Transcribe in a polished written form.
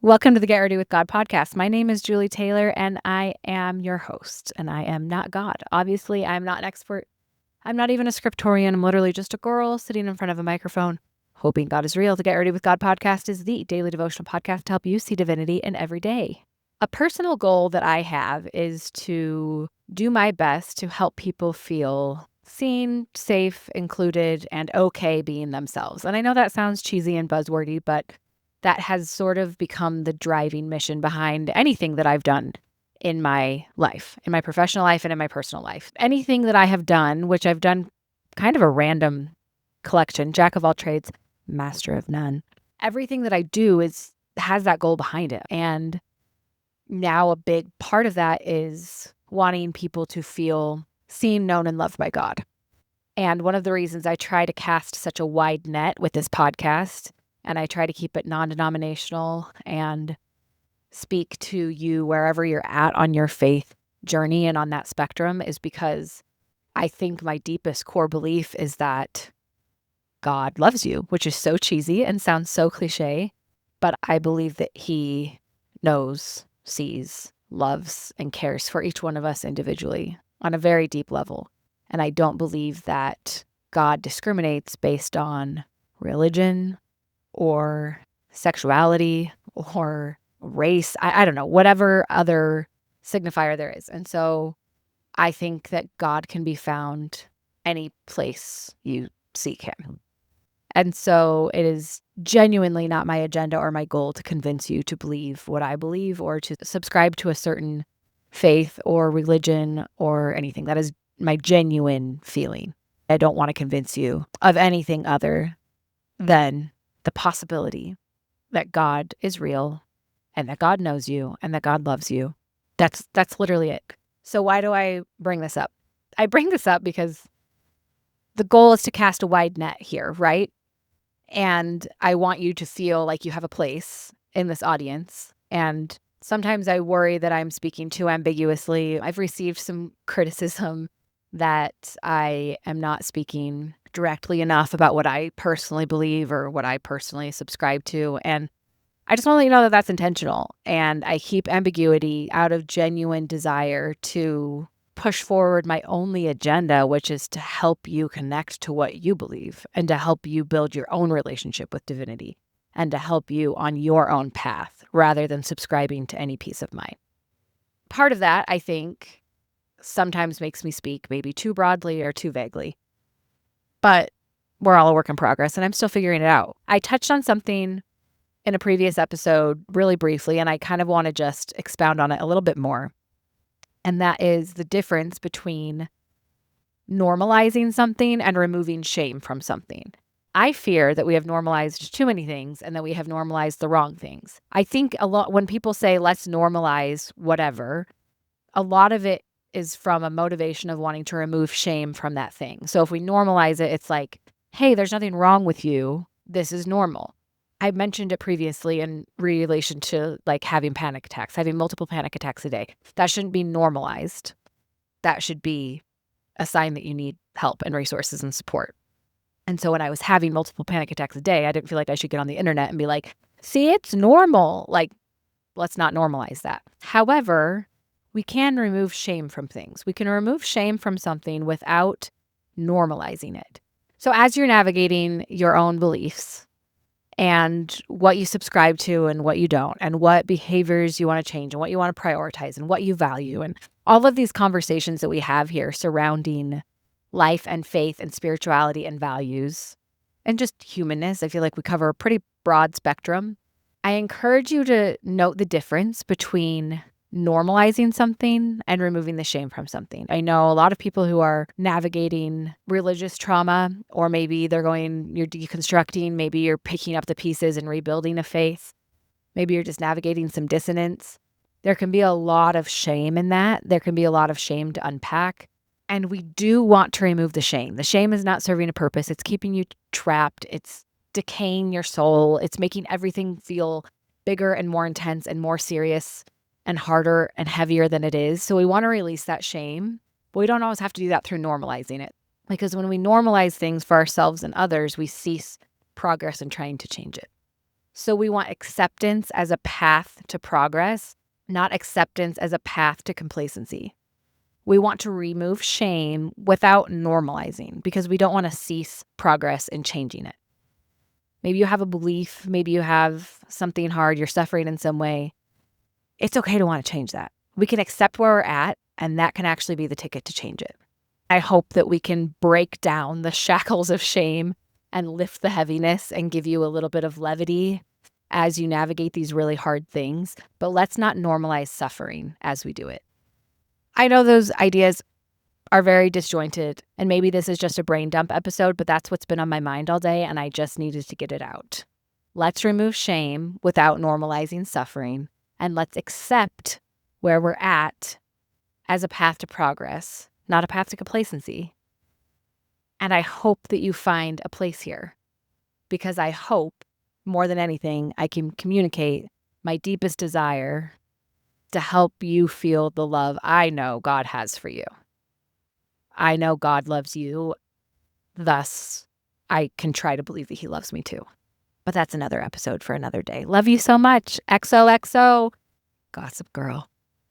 Welcome to the Get Ready with God podcast. My name is Julie Taylor, and I am your host, and I am not God. Obviously, I'm not an expert. I'm not even a scriptorian. I'm literally just a girl sitting in front of a microphone, hoping God is real. The Get Ready with God podcast is the daily devotional podcast to help you see divinity in every day. A personal goal that I have is to do my best to help people feel seen, safe, included, and okay being themselves. And I know that sounds cheesy and buzzwordy, but that has sort of become the driving mission behind anything that I've done in my life, in my professional life and in my personal life. Anything that I have done, which I've done kind of a random collection, jack of all trades, master of none. Everything that I do has that goal behind it. And now a big part of that is wanting people to feel seen, known, and loved by God. And one of the reasons I try to cast such a wide net with this podcast, and I try to keep it non-denominational and speak to you wherever you're at on your faith journey and on that spectrum, is because I think my deepest core belief is that God loves you, which is so cheesy and sounds so cliche, but I believe that He knows, sees, loves, and cares for each one of us individually on a very deep level. And I don't believe that God discriminates based on religion or sexuality or race. I don't know, whatever other signifier there is. And so I think that God can be found any place you seek Him. And so it is genuinely not my agenda or my goal to convince you to believe what I believe or to subscribe to a certain faith or religion or anything. That is my genuine feeling. I don't want to convince you of anything other than the possibility that God is real and that God knows you and that God loves you. That's literally it. So why do I bring this up? I bring this up because the goal is to cast a wide net here, right? And I want you to feel like you have a place in this audience. And sometimes I worry that I'm speaking too ambiguously. I've received some criticism that I am not speaking directly enough about what I personally believe or what I personally subscribe to. And I just want to let you know that that's intentional. And I keep ambiguity out of genuine desire to push forward my only agenda, which is to help you connect to what you believe and to help you build your own relationship with divinity and to help you on your own path rather than subscribing to any piece of mine. Part of that, I think, sometimes makes me speak maybe too broadly or too vaguely, but we're all a work in progress and I'm still figuring it out. I touched on something in a previous episode really briefly, and I kind of want to just expound on it a little bit more. And that is the difference between normalizing something and removing shame from something. I fear that we have normalized too many things and that we have normalized the wrong things. I think a lot when people say, let's normalize whatever, a lot of it is from a motivation of wanting to remove shame from that thing. So if we normalize it, it's like, hey, there's nothing wrong with you. This is normal. I mentioned it previously in relation to like having panic attacks, having multiple panic attacks a day. That shouldn't be normalized. That should be a sign that you need help and resources and support. And so when I was having multiple panic attacks a day, I didn't feel like I should get on the internet and be like, see, it's normal. Like, let's not normalize that. However, we can remove shame from things. We can remove shame from something without normalizing it. So as you're navigating your own beliefs, and what you subscribe to and what you don't, and what behaviors you want to change and what you want to prioritize and what you value, and all of these conversations that we have here surrounding life and faith and spirituality and values and just humanness. I feel like we cover a pretty broad spectrum. I encourage you to note the difference between normalizing something and removing the shame from something. I know a lot of people who are navigating religious trauma, or maybe you're deconstructing, maybe you're picking up the pieces and rebuilding a faith. Maybe you're just navigating some dissonance. There can be a lot of shame in that. There can be a lot of shame to unpack. And we do want to remove the shame. The shame is not serving a purpose. It's keeping you trapped. It's decaying your soul. It's making everything feel bigger and more intense and more serious and harder and heavier than it is. So we want to release that shame, but we don't always have to do that through normalizing it. Because when we normalize things for ourselves and others, we cease progress in trying to change it. So we want acceptance as a path to progress, not acceptance as a path to complacency. We want to remove shame without normalizing because we don't want to cease progress in changing it. Maybe you have a belief, maybe you have something hard, you're suffering in some way. It's okay to want to change that. We can accept where we're at, and that can actually be the ticket to change it. I hope that we can break down the shackles of shame and lift the heaviness and give you a little bit of levity as you navigate these really hard things. But let's not normalize suffering as we do it. I know those ideas are very disjointed, and maybe this is just a brain dump episode, but that's what's been on my mind all day, and I just needed to get it out. Let's remove shame without normalizing suffering, and let's accept where we're at as a path to progress, not a path to complacency. And I hope that you find a place here, because I hope, more than anything, I can communicate my deepest desire to help you feel the love I know God has for you. I know God loves you, thus I can try to believe that he loves me too. But that's another episode for another day. Love you so much. XOXO. Gossip Girl.